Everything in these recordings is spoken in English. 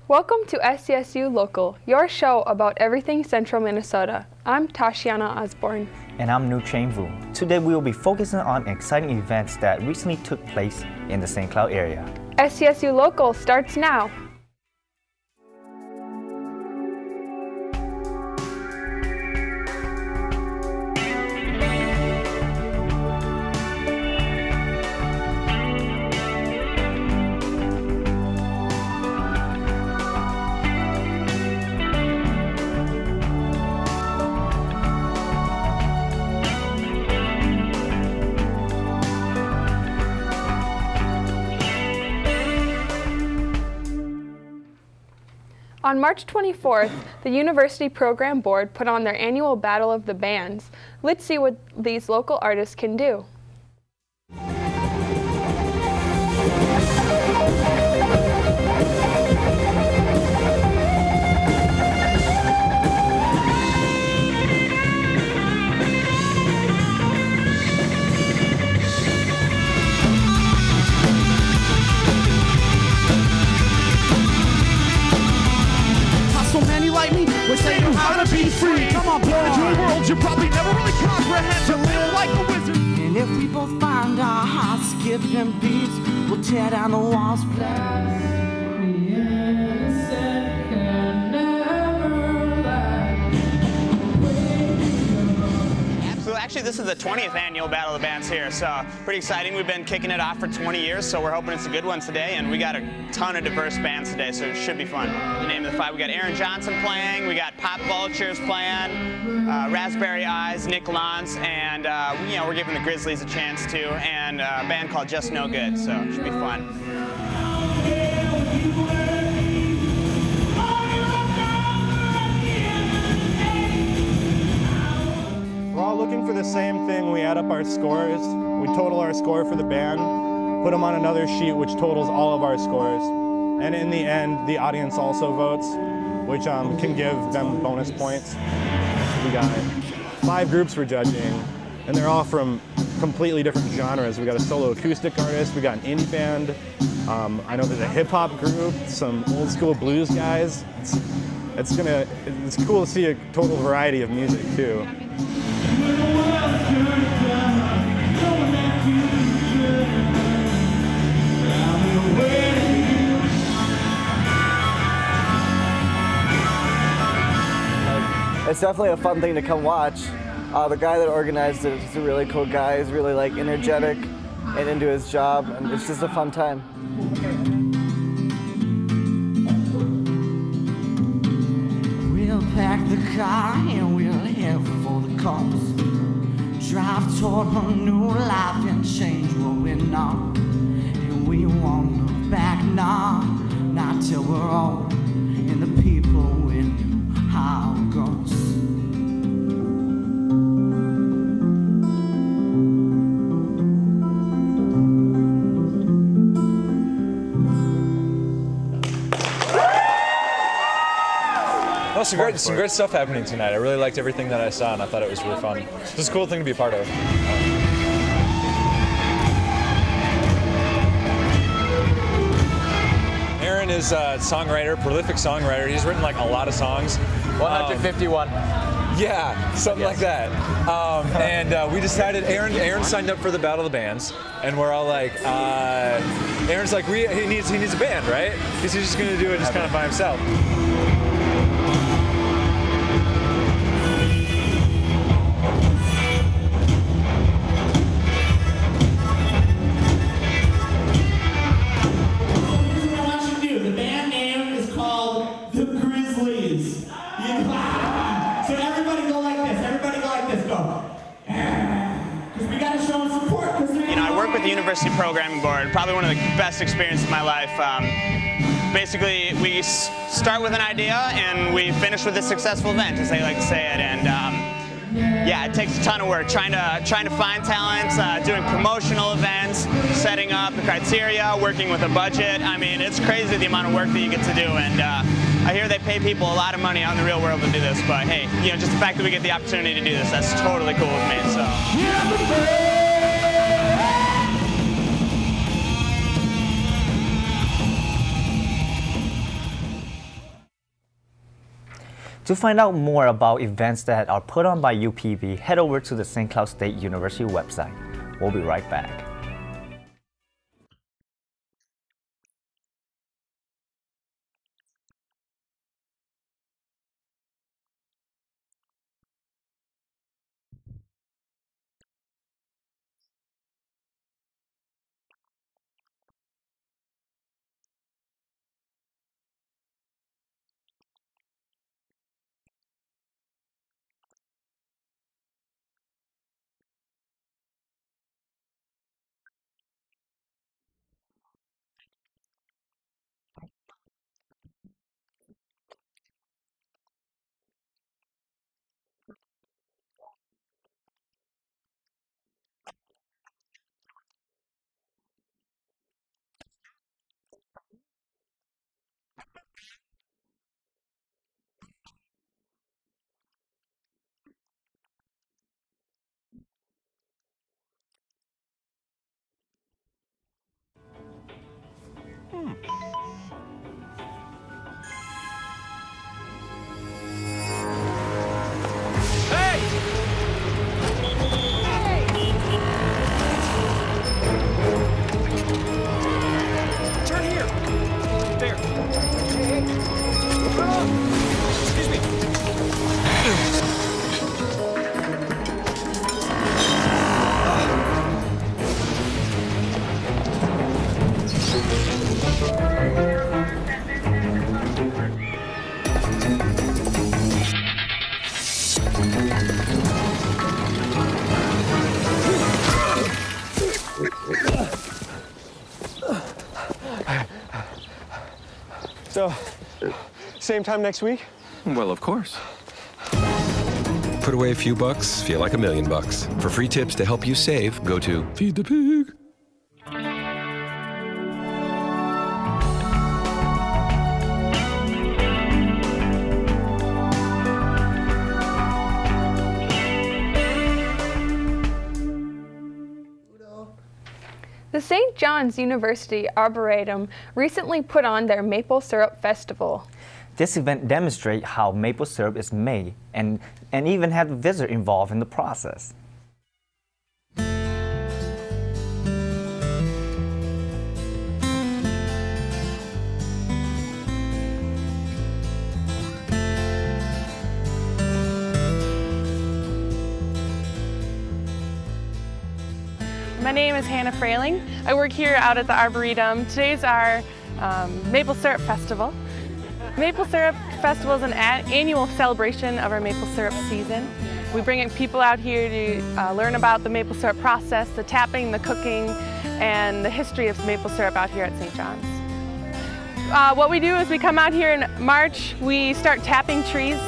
Welcome to SCSU Local, your show about everything Central Minnesota. I'm Tashiana Osborne. And I'm Nu Chain Vu. Today we will be focusing on exciting events that recently took place in the St. Cloud area. SCSU Local starts now. On March 24th, the University Program Board put on their annual Battle of the Bands. Let's see what these local artists can do. Wish they knew how to be free. Come on, blow into a world you probably never really comprehend. To live like a wizard. And if we both find our hearts skipping beats, we'll tear down the walls, play. Actually, this is the 20th annual Battle of the Bands here, so pretty exciting. We've been kicking it off for 20 years, so we're hoping it's a good one today, and we got a ton of diverse bands today, so it should be fun. The name of the five, we got Aaron Johnson playing, we got Pop Vultures playing, Raspberry Eyes, Nick Lance, and we're giving the Grizzlies a chance too, and a band called Just No Good, so it should be fun. We're all looking for the same thing. We add up our scores, we total our score for the band, put them on another sheet which totals all of our scores. And in the end, the audience also votes, which can give them bonus points. We got 5 groups we're judging, and they're all from completely different genres. We got a solo acoustic artist, we got an indie band, I know there's a hip hop group, some old school blues guys. It's cool to see a total variety of music too. It's definitely a fun thing to come watch. The guy that organized it is a really cool guy. He's really energetic and into his job, and it's just a fun time. We'll pack the car and we'll head for the coast. Drive toward a new life and change what we know. And we won't look back now, not till we're old. And the people we knew how it goes. Well, some great stuff happening tonight. I really liked everything that I saw, and I thought it was really fun. It's a cool thing to be a part of. Aaron is a songwriter, prolific songwriter. He's written like a lot of songs. 151. Yeah, something like that. And we decided, Aaron signed up for the Battle of the Bands, and we're all like, Aaron's like, he needs a band, right? Because he's just gonna do it just kind of by himself. With the University Programming Board, probably one of the best experiences of my life. Basically, we start with an idea and we finish with a successful event, as they like to say it. And yeah, it takes a ton of work trying to find talent, doing promotional events, setting up the criteria, working with a budget. I mean, it's crazy the amount of work that you get to do. And I hear they pay people a lot of money out in the real world to do this, but hey, just the fact that we get the opportunity to do this, that's totally cool with me. So. To find out more about events that are put on by UPB, head over to the St. Cloud State University website. We'll be right back. Turn here. There. Excuse me. So, same time next week? Well, of course. Put away a few bucks, feel like $1 million. For free tips to help you save, go to Feed the Pig. The St. John's University Arboretum recently put on their Maple Syrup Festival. This event demonstrates how maple syrup is made and even had a visitor involved in the process. My name is Hannah Frailing. I work here out at the Arboretum. Today's our Maple Syrup Festival. Maple Syrup Festival is an annual celebration of our maple syrup season. We bring people out here to learn about the maple syrup process, the tapping, the cooking, and the history of maple syrup out here at St. John's. What we do is we come out here in March, we start tapping trees.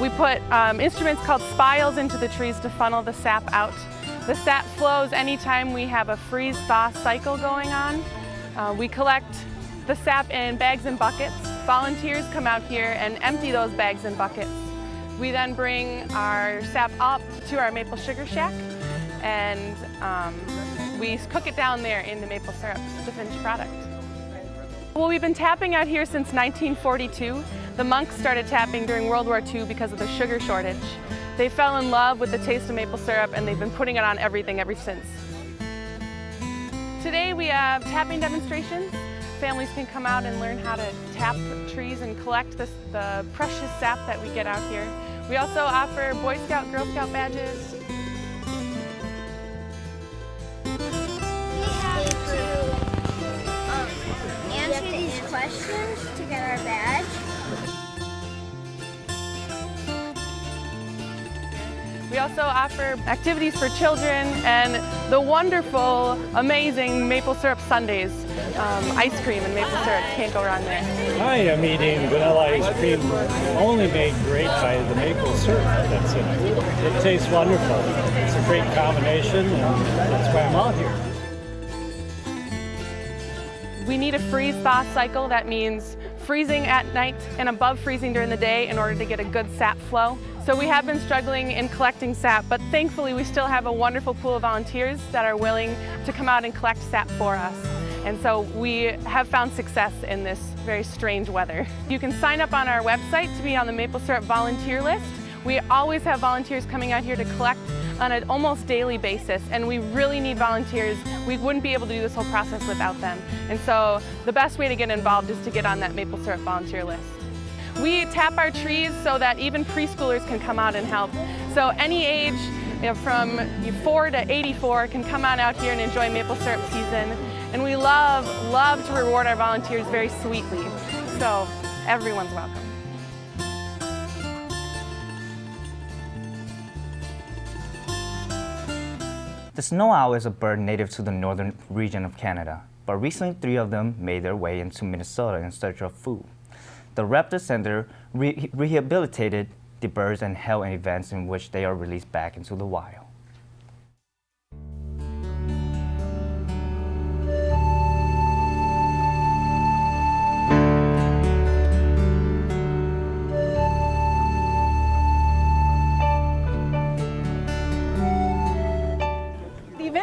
We put instruments called spiles into the trees to funnel the sap out. The sap flows anytime we have a freeze-thaw cycle going on. We collect the sap in bags and buckets. Volunteers come out here and empty those bags and buckets. We then bring our sap up to our maple sugar shack and we cook it down there in the maple syrup, the finished product. Well, we've been tapping out here since 1942. The monks started tapping during World War II because of the sugar shortage. They fell in love with the taste of maple syrup and they've been putting it on everything ever since. Today we have tapping demonstrations. Families can come out and learn how to tap trees and collect the precious sap that we get out here. We also offer Boy Scout, Girl Scout badges. We have to answer these questions to get our badge. We also offer activities for children and the wonderful, amazing maple syrup sundaes. Ice cream and maple syrup, can't go wrong there. I am eating vanilla ice cream only made great by the maple syrup that's in it. It tastes wonderful. It's a great combination and that's why I'm out here. We need a freeze-thaw cycle. That means freezing at night and above freezing during the day in order to get a good sap flow. So we have been struggling in collecting sap, but thankfully we still have a wonderful pool of volunteers that are willing to come out and collect sap for us. And so we have found success in this very strange weather. You can sign up on our website to be on the maple syrup volunteer list. We always have volunteers coming out here to collect on an almost daily basis, and we really need volunteers. We wouldn't be able to do this whole process without them. And so the best way to get involved is to get on that maple syrup volunteer list. We tap our trees so that even preschoolers can come out and help. So any age, from 4 to 84 can come on out here and enjoy maple syrup season. And we love to reward our volunteers very sweetly. So everyone's welcome. The snow owl is a bird native to the northern region of Canada, but recently 3 of them made their way into Minnesota in search of food. The Raptor Center rehabilitated the birds and held events in which they are released back into the wild.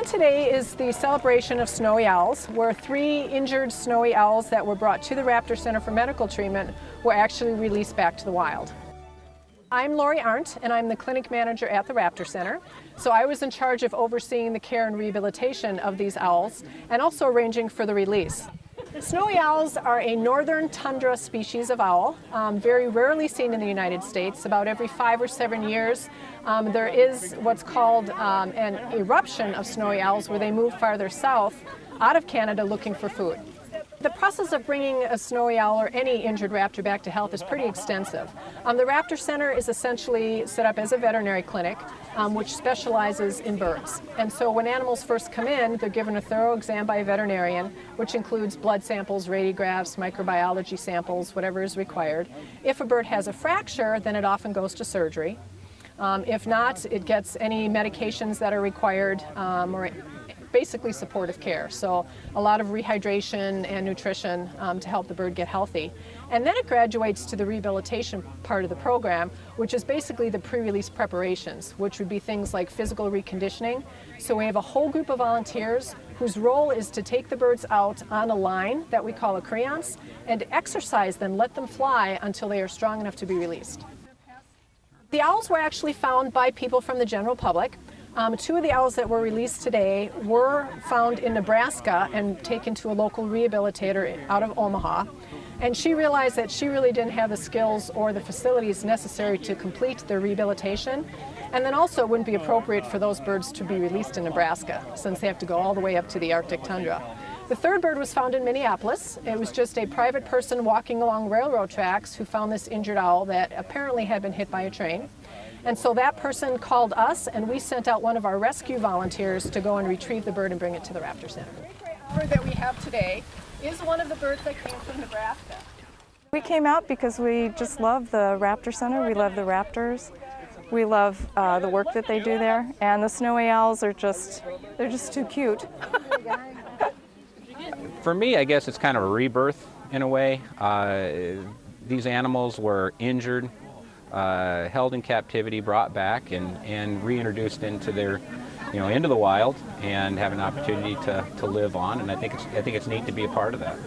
Today is the celebration of snowy owls, where 3 injured snowy owls that were brought to the Raptor Center for medical treatment were actually released back to the wild. I'm Lori Arndt, and I'm the clinic manager at the Raptor Center. So I was in charge of overseeing the care and rehabilitation of these owls and also arranging for the release. Snowy owls are a northern tundra species of owl, very rarely seen in the United States. About every 5 or 7 years, there is what's called an eruption of snowy owls where they move farther south out of Canada looking for food. The process of bringing a snowy owl or any injured raptor back to health is pretty extensive. The Raptor Center is essentially set up as a veterinary clinic which specializes in birds. And so when animals first come in, they're given a thorough exam by a veterinarian, which includes blood samples, radiographs, microbiology samples, whatever is required. If a bird has a fracture, then it often goes to surgery. If not, it gets any medications that are required or basically supportive care. So a lot of rehydration and nutrition to help the bird get healthy. And then it graduates to the rehabilitation part of the program, which is basically the pre-release preparations, which would be things like physical reconditioning. So we have a whole group of volunteers whose role is to take the birds out on a line that we call a creance and exercise them, let them fly until they are strong enough to be released. The owls were actually found by people from the general public. 2 of the owls that were released today were found in Nebraska and taken to a local rehabilitator out of Omaha. And she realized that she really didn't have the skills or the facilities necessary to complete their rehabilitation. And then also it wouldn't be appropriate for those birds to be released in Nebraska, since they have to go all the way up to the Arctic tundra. The 3rd bird was found in Minneapolis. It was just a private person walking along railroad tracks who found this injured owl that apparently had been hit by a train. And so that person called us, and we sent out one of our rescue volunteers to go and retrieve the bird and bring it to the Raptor Center. The bird that we have today is one of the birds that came from Nebraska. We came out because we just love the Raptor Center. We love the raptors. We love the work that they do there. And the snowy owls are they're just too cute. For me, I guess it's kind of a rebirth in a way. These animals were injured, held in captivity, brought back, and reintroduced into their, into the wild, and have an opportunity to live on. And I think it's neat to be a part of that.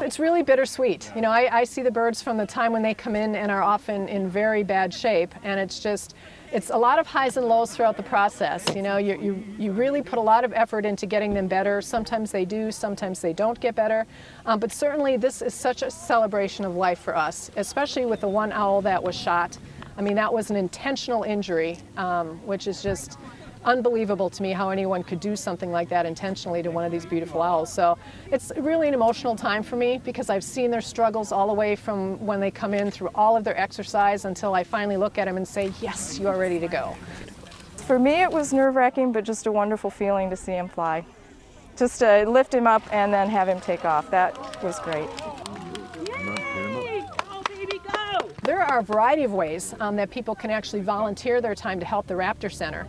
It's really bittersweet. I see the birds from the time when they come in and are often in very bad shape, and it's a lot of highs and lows throughout the process. You really put a lot of effort into getting them better. Sometimes they do, sometimes they don't get better. But certainly this is such a celebration of life for us, especially with the one owl that was shot. I mean, that was an intentional injury, which is just unbelievable to me how anyone could do something like that intentionally to one of these beautiful owls. So it's really an emotional time for me because I've seen their struggles all the way from when they come in through all of their exercise until I finally look at them and say, yes, you are ready to go. For me, it was nerve-wracking, but just a wonderful feeling to see him fly. Just to lift him up and then have him take off. That was great. There are a variety of ways that people can actually volunteer their time to help the Raptor Center.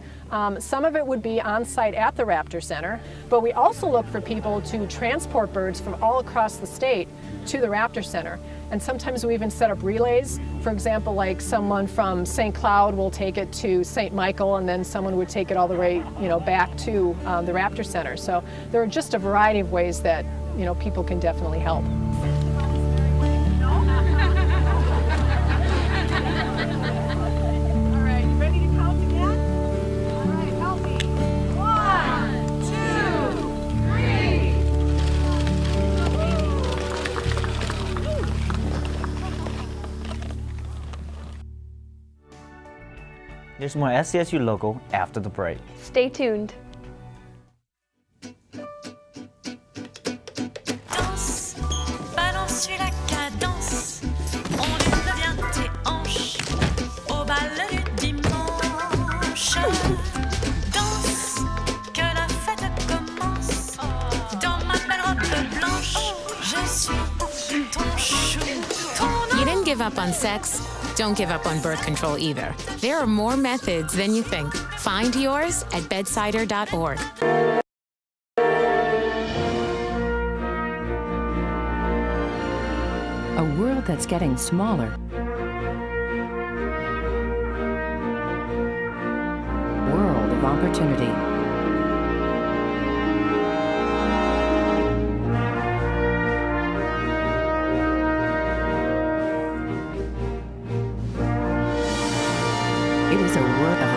Some of it would be on site at the Raptor Center, but we also look for people to transport birds from all across the state to the Raptor Center. And sometimes we even set up relays. For example, like someone from St. Cloud will take it to St. Michael, and then someone would take it all the way, back to the Raptor Center. So there are just a variety of ways that, people can definitely help. There's more SCSU Local after the break. Stay tuned. Danse, balance la cadence, on devient tes hanches au bal du dimanche. Danse, que la fête commence, dans ma belle robe blanche, je suis ton chou, ton You didn't give up on sex? Don't give up on birth control either. There are more methods than you think. Find yours at bedsider.org. A world that's getting smaller. World of opportunity. It is a world of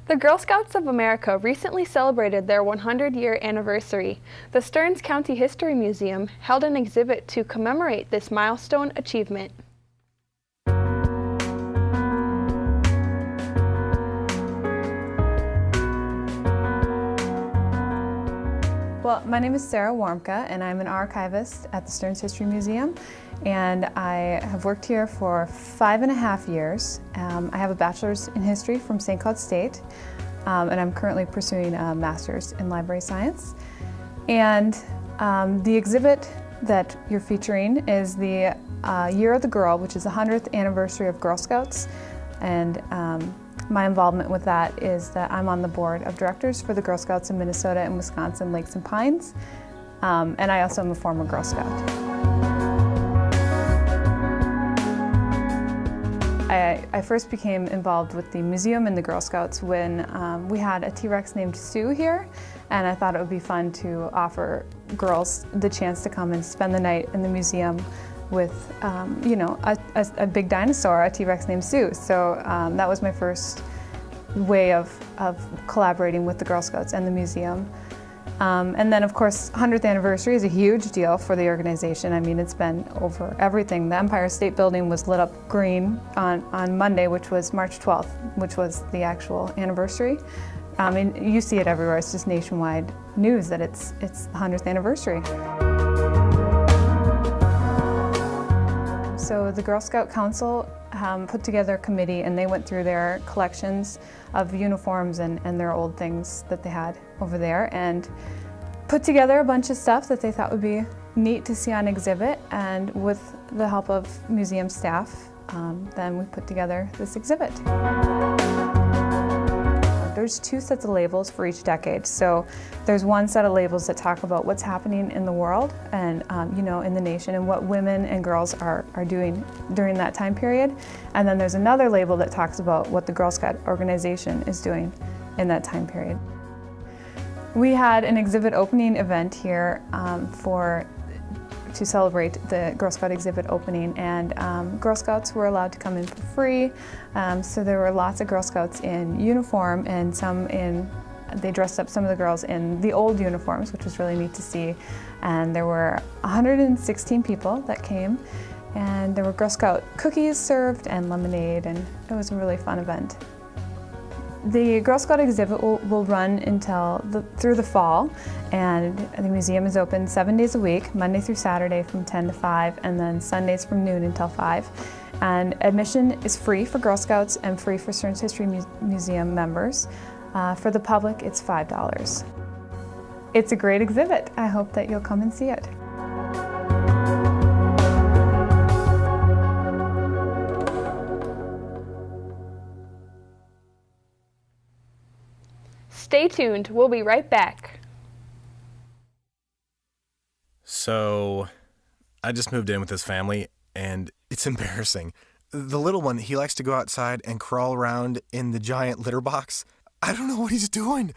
The Girl Scouts of America recently celebrated their 100-year anniversary. The Stearns County History Museum held an exhibit to commemorate this milestone achievement. Well, my name is Sarah Warmka, and I'm an archivist at the Stearns History Museum, and I have worked here for 5.5 years. I have a bachelor's in history from St. Cloud State, and I'm currently pursuing a master's in library science. And the exhibit that you're featuring is the Year of the Girl, which is the 100th anniversary of Girl Scouts. And my involvement with that is that I'm on the board of directors for the Girl Scouts in Minnesota and Wisconsin, Lakes and Pines. And I also am a former Girl Scout. I first became involved with the museum and the Girl Scouts when we had a T-Rex named Sue here, and I thought it would be fun to offer girls the chance to come and spend the night in the museum with, you know, a big dinosaur, a T-Rex named Sue. So that was my first way of collaborating with the Girl Scouts and the museum. And then, of course, 100th anniversary is a huge deal for the organization. I mean, it's been over everything. The Empire State Building was lit up green on Monday, which was March 12th, which was the actual anniversary. And you see it everywhere. It's just nationwide news that it's the 100th anniversary. So the Girl Scout Council put together a committee, and they went through their collections of uniforms and their old things that they had over there and put together a bunch of stuff that they thought would be neat to see on exhibit. And with the help of museum staff, then we put together this exhibit. There's 2 sets of labels for each decade. So there's one set of labels that talk about what's happening in the world and you know, in the nation, and what women and girls are doing during that time period. And then there's another label that talks about what the Girl Scout organization is doing in that time period. We had an exhibit opening event here to celebrate the Girl Scout exhibit opening, and Girl Scouts were allowed to come in for free. So there were lots of Girl Scouts in uniform, and they dressed up some of the girls in the old uniforms, which was really neat to see. And there were 116 people that came, and there were Girl Scout cookies served and lemonade, and it was a really fun event. The Girl Scout exhibit will run through the fall, and the museum is open 7 days a week, Monday through Saturday from 10 to 5, and then Sundays from noon until 5. And admission is free for Girl Scouts and free for Stearns History Museum members. For the public, it's $5. It's a great exhibit. I hope that you'll come and see it. Stay tuned. We'll be right back. So, I just moved in with this family, and it's embarrassing. The little one, he likes to go outside and crawl around in the giant litter box. I don't know what he's doing.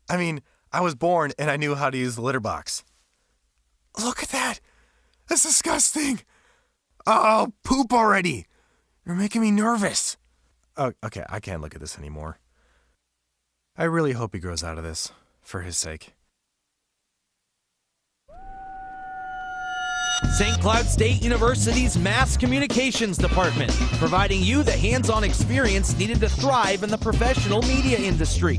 I mean, I was born and I knew how to use the litter box. Look at that. That's disgusting. Oh, poop already. You're making me nervous. Oh, okay, I can't look at this anymore. I really hope he grows out of this, for his sake. St. Cloud State University's Mass Communications Department, providing you the hands-on experience needed to thrive in the professional media industry.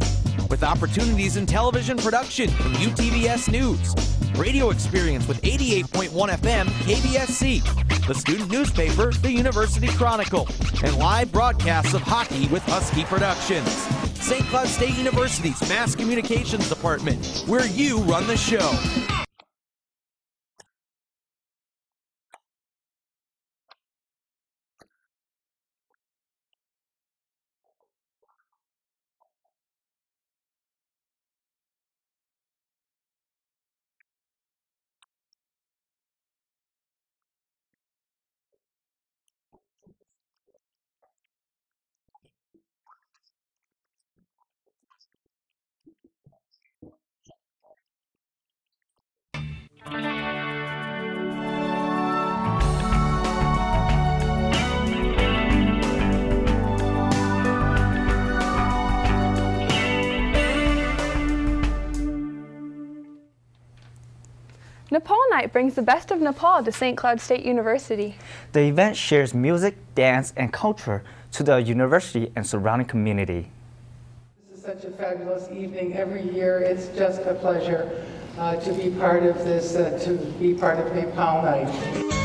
With opportunities in television production from UTVS News, radio experience with 88.1 FM KBSC, the student newspaper, the University Chronicle, and live broadcasts of hockey with Husky Productions. St. Cloud State University's Mass Communications Department, where you run the show. Nepal Night brings the best of Nepal to St. Cloud State University. The event shares music, dance, and culture to the university and surrounding community. This is such a fabulous evening every year. It's just a pleasure to be part of this, to be part of Nepal Night.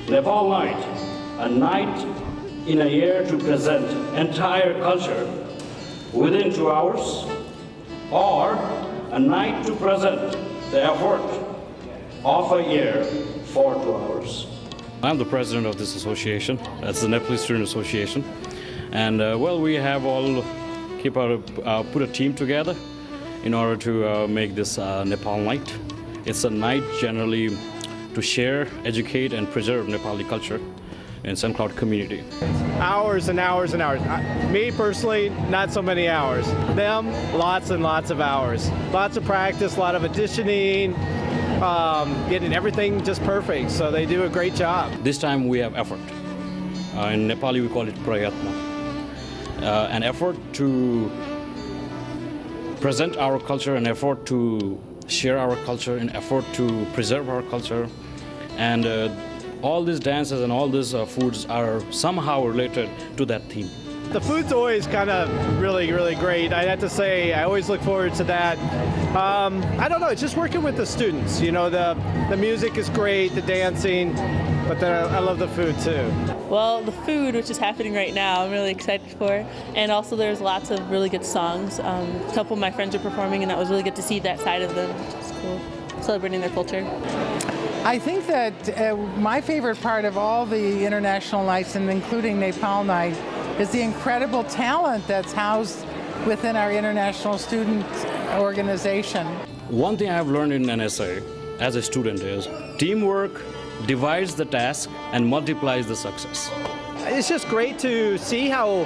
Nepal Night, a night in a year to present entire culture within 2 hours, or a night to present the effort of a year for 2 hours. I'm the president of this association. That's the Nepalese Student Association. And well, we have all put a team together in order to make this Nepal Night. It's a night generally to share, educate, and preserve Nepali culture in St. Cloud community. Hours and hours and hours. Me personally, not so many hours. Them, lots and lots of hours. Lots of practice, a lot of auditioning, getting everything just perfect. So they do a great job. This time we have effort. In Nepali we call it prayatna. An effort to present our culture, an effort to share our culture, an effort to preserve our culture. And all these dances and all these foods are somehow related to that theme. The food's always kind of really, really great. I have to say, I always look forward to that. I don't know, it's just working with the students. You know, the music is great, the dancing, but then I love the food too. Well, the food, which is happening right now, I'm really excited for. And also there's lots of really good songs. A couple of my friends are performing, and that was really good to see that side of them, which is cool, celebrating their culture. I think that my favorite part of all the international nights, and including Nepal Night, is the incredible talent that's housed within our international student organization. One thing I've learned in NSA as a student is teamwork divides the task and multiplies the success. It's just great to see how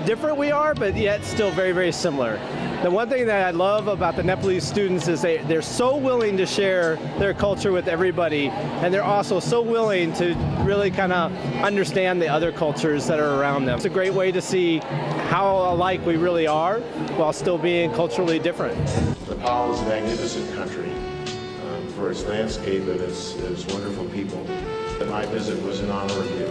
different we are, but yet still very, very similar. The one thing that I love about the Nepalese students is they're so willing to share their culture with everybody, and they're also so willing to really kind of understand the other cultures that are around them. It's a great way to see how alike we really are while still being culturally different. Nepal is a magnificent country for its landscape and its wonderful people. My visit was in honor of you.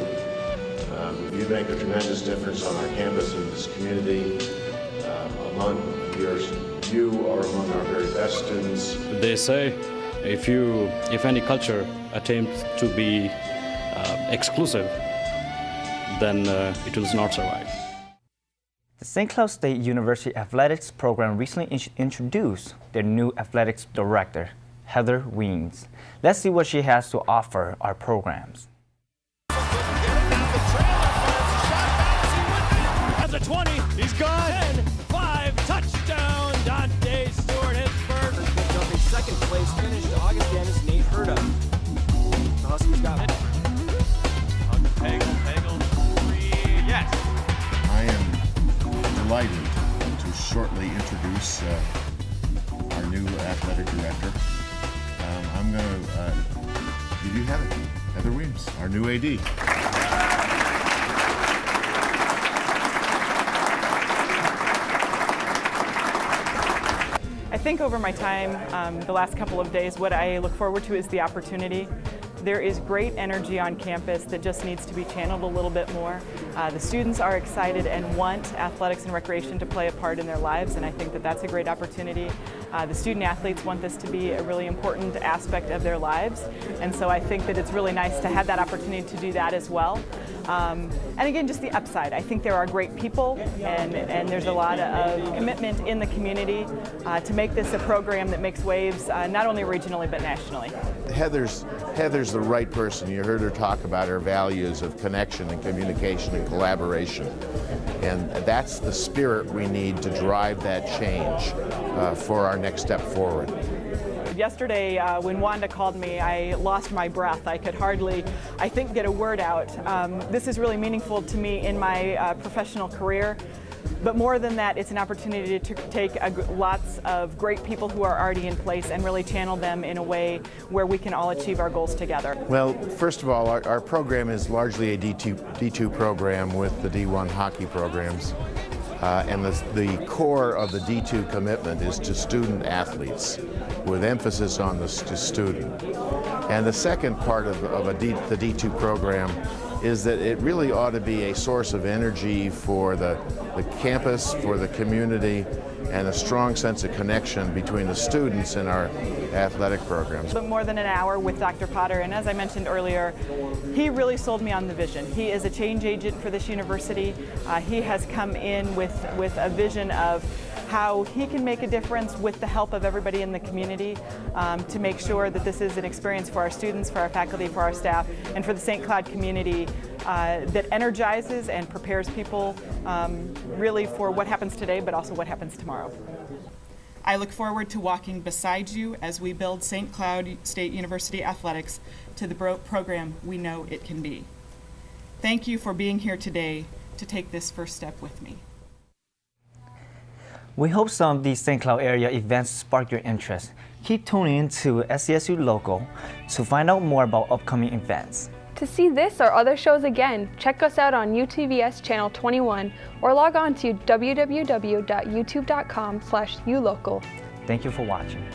You make a tremendous difference on our campus and this community. Among your you are among our very best students. They say if any culture attempts to be exclusive, then it will not survive. The St. Cloud State University Athletics program recently introduced their new athletics director, Heather Weens. Let's see what she has to offer our programs. Has a 20, he's gone. 10, 5, touchdown, Dante Stewart Pittsburgh. Jumping second place finish to August Dennis, Nate Herda. The Huskies got it. Pagel, 3, yes. I am delighted to shortly introduce our new athletic director. I'm going to give you Heather Weems, our new AD. I think over my time, the last couple of days, what I look forward to is the opportunity. There is great energy on campus that just needs to be channeled a little bit more. The students are excited and want athletics and recreation to play a part in their lives, and I think that that's a great opportunity. The student athletes want this to be a really important aspect of their lives, and so I think that it's really nice to have that opportunity to do that as well. And again, just the upside. I think there are great people, and there's a lot of commitment in the community to make this a program that makes waves not only regionally but nationally. Heather's the right person. You heard her talk about her values of connection and communication and collaboration. And that's the spirit we need to drive that change for our next step forward. Yesterday, when Wanda called me, I lost my breath. I could hardly, I think, get a word out. This is really meaningful to me in my professional career. But more than that, it's an opportunity to take lots of great people who are already in place and really channel them in a way where we can all achieve our goals together. Well, first of all, our program is largely a D2 program with the D1 hockey programs. And the core of the D2 commitment is to student athletes, with emphasis on the student. And the second part of the D2 program is that it really ought to be a source of energy for the campus, for the community, and a strong sense of connection between the students and our athletic programs. But more than an hour with Dr. Potter, and as I mentioned earlier, he really sold me on the vision. He is a change agent for this university. He has come in with a vision of how he can make a difference with the help of everybody in the community to make sure that this is an experience for our students, for our faculty, for our staff, and for the St. Cloud community that energizes and prepares people really for what happens today, but also what happens tomorrow. I look forward to walking beside you as we build St. Cloud State University athletics to the program we know it can be. Thank you for being here today to take this first step with me. We hope some of these St. Cloud area events spark your interest. Keep tuning in to SCSU Local to find out more about upcoming events. To see this or other shows again, check us out on UTVS Channel 21 or log on to www.youtube.com/ulocal. Thank you for watching.